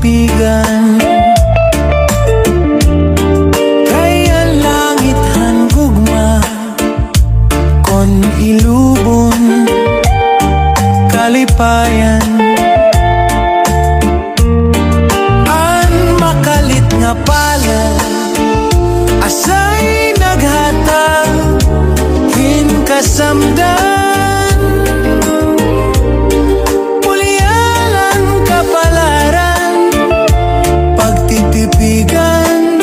pagtitipigan. Kaya langit han gugma kon ilubon kalipayan. An makalit nga palad asay naghatag hinkasamdan. Pulyalan kapalaran pagtitipigan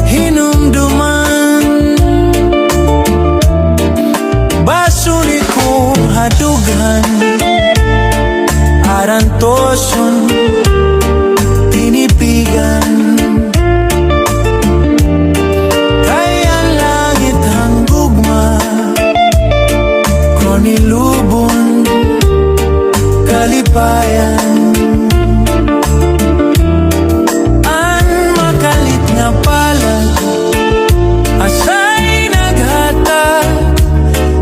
hinumduman. Basone ko ha dughan aran toson tinipigan. Kaya langit hang gugma kon ilubon kalipayan. An makalit nga palad asay naghatag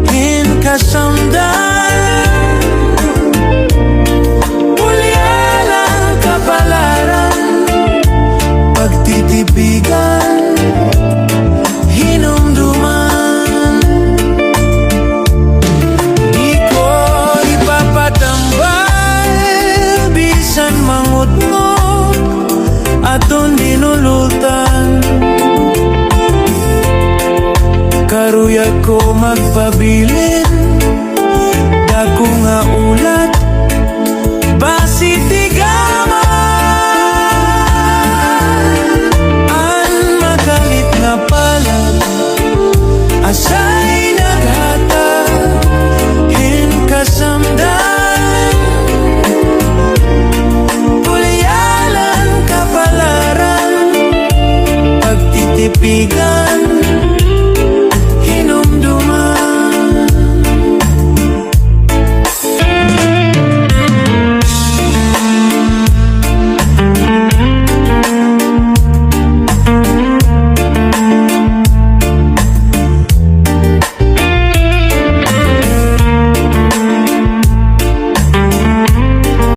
hinkasamdan. Pulyalan kapalaran pagtitipigan hinumduman. Di ko ipapatambal bisan mangutngok aton dinulutan. Karuya ko magpabilin dako nga ulat basi tigaman. An makalit nga palad asay naghatag hinkasamdan. Pulyalan kapalaran pagtitipigan